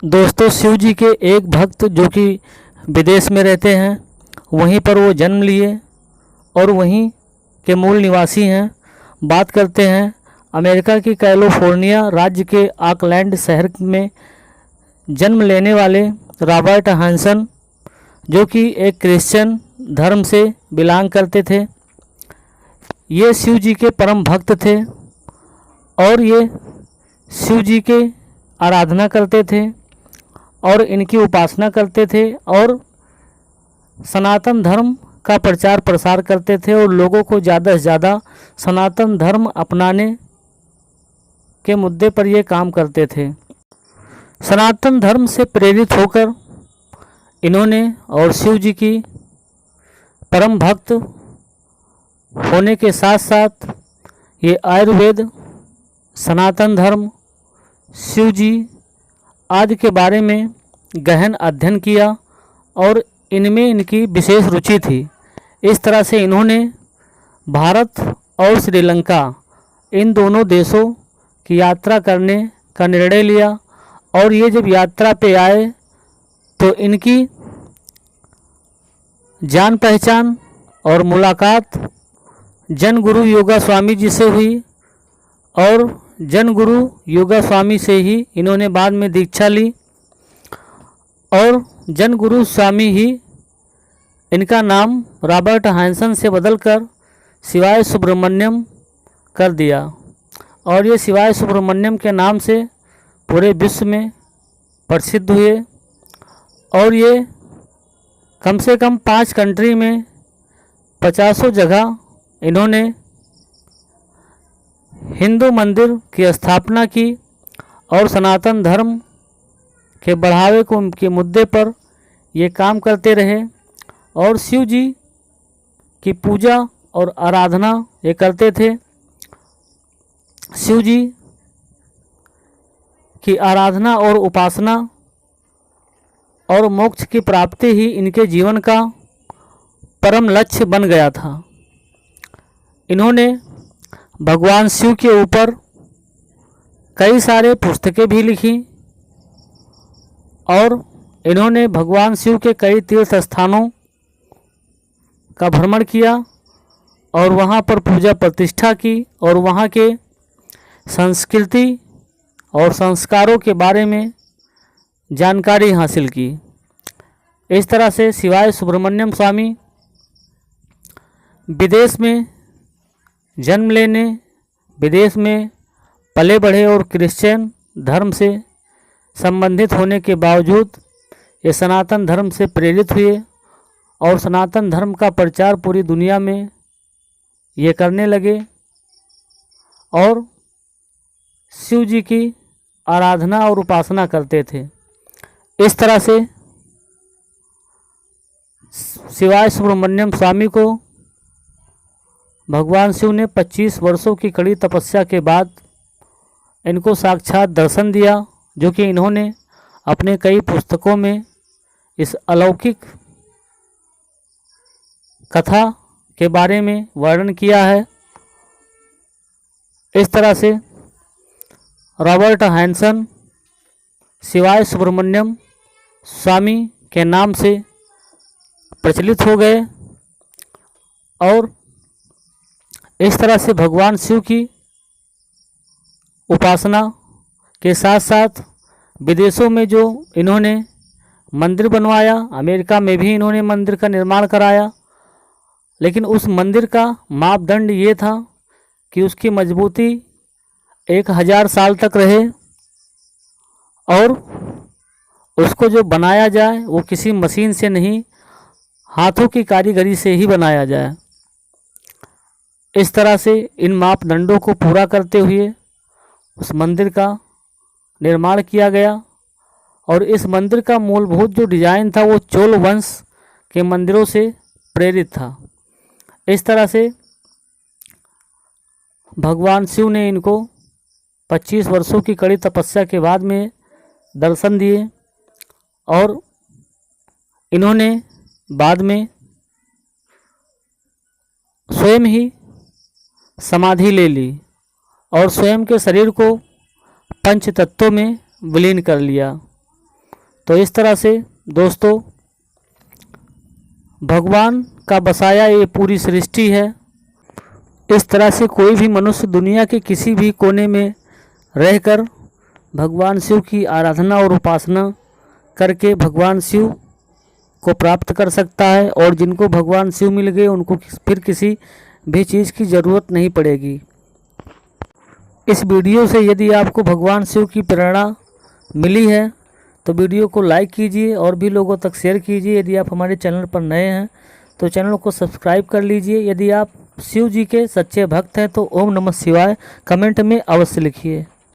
दोस्तों, शिव जी के एक भक्त जो कि विदेश में रहते हैं, वहीं पर वो जन्म लिए और वहीं के मूल निवासी हैं। बात करते हैं अमेरिका की कैलिफोर्निया राज्य के ऑकलैंड शहर में जन्म लेने वाले रॉबर्ट हॉनसन, जो कि एक क्रिश्चियन धर्म से बिलोंग करते थे। ये शिव जी के परम भक्त थे और ये शिव जी के आराधना करते थे और इनकी उपासना करते थे और सनातन धर्म का प्रचार प्रसार करते थे और लोगों को ज़्यादा से ज़्यादा सनातन धर्म अपनाने के मुद्दे पर ये काम करते थे। सनातन धर्म से प्रेरित होकर इन्होंने और शिव जी की परम भक्त होने के साथ साथ ये आयुर्वेद, सनातन धर्म, शिव जी आदि के बारे में गहन अध्ययन किया और इनमें इनकी विशेष रुचि थी। इस तरह से इन्होंने भारत और श्रीलंका इन दोनों देशों की यात्रा करने का निर्णय लिया और ये जब यात्रा पे आए तो इनकी जान पहचान और मुलाकात जन गुरु योगा स्वामी जी से हुई और जन गुरु योगा स्वामी से ही इन्होंने बाद में दीक्षा ली और जन गुरु स्वामी ही इनका नाम रॉबर्ट हॉनसन से बदलकर शिवाय सुब्रमण्यम कर दिया और ये शिवाय सुब्रमण्यम के नाम से पूरे विश्व में प्रसिद्ध हुए और ये कम से कम 5 कंट्री में 50 जगह इन्होंने हिंदू मंदिर की स्थापना की और सनातन धर्म के बढ़ावे के मुद्दे पर ये काम करते रहे और शिव जी की पूजा और आराधना ये करते थे। शिव जी की आराधना और उपासना और मोक्ष की प्राप्ति ही इनके जीवन का परम लक्ष्य बन गया था। इन्होंने भगवान शिव के ऊपर कई सारे पुस्तकें भी लिखी और इन्होंने भगवान शिव के कई तीर्थ स्थानों का भ्रमण किया और वहाँ पर पूजा प्रतिष्ठा की और वहाँ के संस्कृति और संस्कारों के बारे में जानकारी हासिल की। इस तरह से शिवाय सुब्रमण्यम स्वामी विदेश में जन्म लेने, विदेश में पले बढ़े और क्रिश्चियन धर्म से संबंधित होने के बावजूद ये सनातन धर्म से प्रेरित हुए और सनातन धर्म का प्रचार पूरी दुनिया में ये करने लगे और शिव जी की आराधना और उपासना करते थे। इस तरह से शिवाय सुब्रमण्यम स्वामी को भगवान शिव ने 25 वर्षों की कड़ी तपस्या के बाद इनको साक्षात दर्शन दिया, जो कि इन्होंने अपने कई पुस्तकों में इस अलौकिक कथा के बारे में वर्णन किया है। इस तरह से रॉबर्ट हॉनसन शिवाय सुब्रमण्यम स्वामी के नाम से प्रचलित हो गए और इस तरह से भगवान शिव की उपासना के साथ साथ विदेशों में जो इन्होंने मंदिर बनवाया, अमेरिका में भी इन्होंने मंदिर का निर्माण कराया, लेकिन उस मंदिर का मापदंड ये था कि उसकी मजबूती 1000 साल तक रहे और उसको जो बनाया जाए वो किसी मशीन से नहीं, हाथों की कारीगरी से ही बनाया जाए। इस तरह से इन मापदंडों को पूरा करते हुए उस मंदिर का निर्माण किया गया और इस मंदिर का मूलभूत जो डिज़ाइन था वो चोल वंश के मंदिरों से प्रेरित था। इस तरह से भगवान शिव ने इनको 25 वर्षों की कड़ी तपस्या के बाद में दर्शन दिए और इन्होंने बाद में स्वयं ही समाधि ले ली और स्वयं के शरीर को पंच तत्वों में विलीन कर लिया। तो इस तरह से दोस्तों भगवान का बसाया ये पूरी सृष्टि है। इस तरह से कोई भी मनुष्य दुनिया के किसी भी कोने में रहकर भगवान शिव की आराधना और उपासना करके भगवान शिव को प्राप्त कर सकता है, और जिनको भगवान शिव मिल गए उनको फिर किसी भी चीज़ की ज़रूरत नहीं पड़ेगी। इस वीडियो से यदि आपको भगवान शिव की प्रेरणा मिली है तो वीडियो को लाइक कीजिए और भी लोगों तक शेयर कीजिए। यदि आप हमारे चैनल पर नए हैं तो चैनल को सब्सक्राइब कर लीजिए। यदि आप शिव जी के सच्चे भक्त हैं तो ओम नमः शिवाय कमेंट में अवश्य लिखिए।